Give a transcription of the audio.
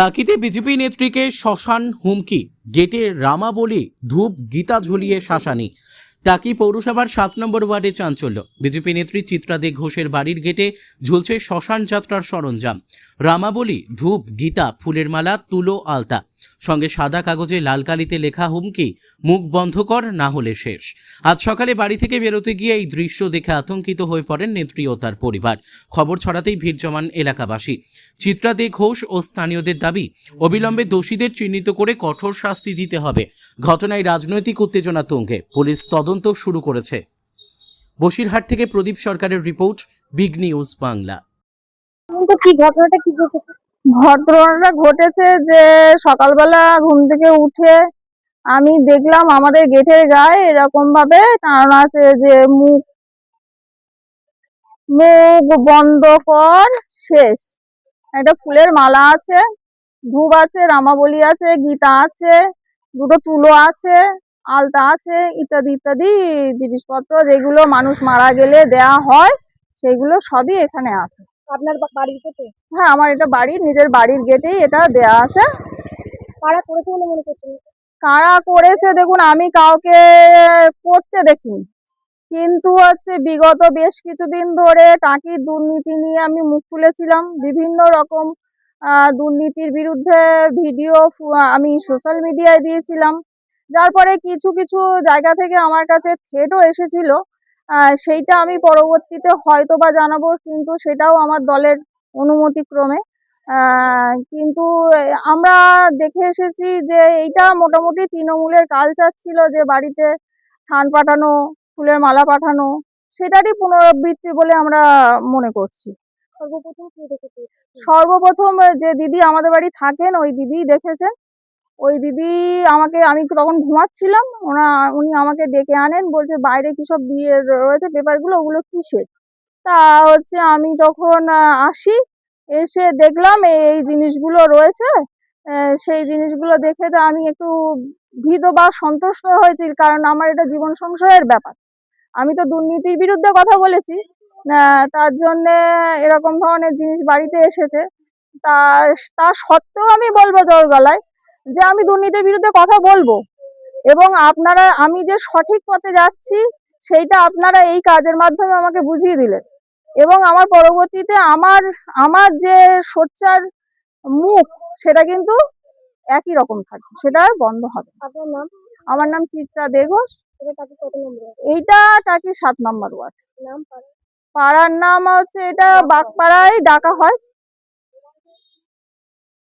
টাকিতে BJP নেত্রীকে শ্মশান হুমকি, গেটে রামা বলি ধূপ গীতা ঝুলিয়ে শাসানি। টাকি পৌরসভার 7 নম্বর ওয়ার্ডে চাঞ্চল্য। বিজেপি নেত্রী চিত্রা দে ঘোষের বাড়ির গেটে ঝুলছে শ্মশান যাত্রার সরঞ্জাম, রামাবলী, ধূপ, গীতা, ফুলের মালা, তুলো, আলতা, সঙ্গে সাদা কাগজে লাল কালিতে লেখা হুমকি, মুখ বন্ধ কর না হলে শেষ। আজ সকালে বাড়ি থেকে বেরোতে গিয়ে এই দৃশ্য দেখে আতঙ্কিত হয়ে পড়েন নেত্রী ও তার পরিবার। খবর ছড়াতেই ভিড় জমান এলাকাবাসী। চিত্রা দে ঘোষ ও স্থানীয়দের দাবি, অবিলম্বে দোষীদের চিহ্নিত করে কঠোর শাস্তি দিতে হবে। ঘটনায় রাজনৈতিক উত্তেজনা তুঙ্গে, পুলিশ তদন্ত শুরু করেছে। বসিরহাট থেকে প্রদীপ সরকারের রিপোর্ট, বিগ নিউজ বাংলা। ঘটনাটা ঘটেছে যে সকালবেলা ঘুম থেকে উঠে আমি দেখলাম আমাদের গেটের গায়ে এরকম ভাবে টানানো আছে যে মুখ বন্ধ কর শেষ। একটা ফুলের মালা আছে, ধূপ আছে, রামাবলী আছে, গীতা আছে, দুটো তুলো আছে, আলতা আছে, ইত্যাদি ইত্যাদি জিনিসপত্র যেগুলো মানুষ মারা গেলে দেয়া হয় সেগুলো সবই এখানে আছে। আপনার বাড়ির গেটে? হ্যাঁ, আমার এটা নিজের বাড়ির গেটেই এটা দেয়া আছে। কারা করেছে বলে মনে করছেন? কারা করেছে দেখুন, আমি কাউকে করতে দেখিনি, কিন্তু বিগত বেশ কিছুদিন ধরে টাকির দুর্নীতি নিয়ে আমি মুখ খুলেছিলাম। বিভিন্ন রকম দুর্নীতির বিরুদ্ধে ভিডিও আমি সোশ্যাল মিডিয়ায় দিয়েছিলাম, যার পরে কিছু কিছু জায়গা থেকে আমার কাছে থ্রেটও এসেছিল। সেইটা আমি পরবর্তীতে হয়তো বা জানাবো, কিন্তু সেটাও আমার দলের অনুমতিক্রমে। কিন্তু আমরা দেখে এসেছি যে এইটা মোটামুটি তৃণমূলের কালচার ছিল, যে বাড়িতে থান পাঠানো, ফুলের মালা পাঠানো, সেটারই পুনরাবৃত্তি বলে আমরা মনে করছি। সর্বপ্রথম কে দেখেছে? সর্বপ্রথম যে দিদি আমাদের বাড়ি থাকেন ওই দিদি দেখেছেন। ওই দিদি আমি তখন ঘুমাচ্ছিলাম, উনি আমাকে ডেকে আনেন, বলছে বাইরে কি সব দিয়ে রয়েছে পেপারগুলো, ওগুলো কিসের? তা আমি তখন আসি, এসে দেখলাম এই জিনিসগুলো রয়েছে। সেই জিনিসগুলো দেখে তো আমি একটু ভীত বা সন্তুষ্ট হয়েছি, কারণ আমার এটা জীবন সংশয়ের ব্যাপার। আমি তো দুর্নীতির বিরুদ্ধে কথা বলেছি, তার জন্য এরকম ধরনের জিনিস বাড়িতে এসেছে। তা সত্ত্বেও আমি বলবো জোর গলায় যে আমি দুর্নীতির বিরুদ্ধে কথা বলবো, এবং আমি যে সঠিক পথে যাচ্ছি সেইটা আপনারা এই কাজের মাধ্যমে আমাকে বুঝিয়ে দিলেন, এবং আমার পরবর্তীতে আমার যে সোচ্চার মুখ সেটা কিন্তু একই রকম থাকবে, সেটা বন্ধ হবে। আপনার নাম? আমার নাম চিত্রা দে ঘোষ। এটা টাকি কত নম্বর? এইটা টাকি 7 নম্বর ওয়ার্ড। নাম? পাড়ার নাম এটা বাগপাড়ায় ডাকা হয়।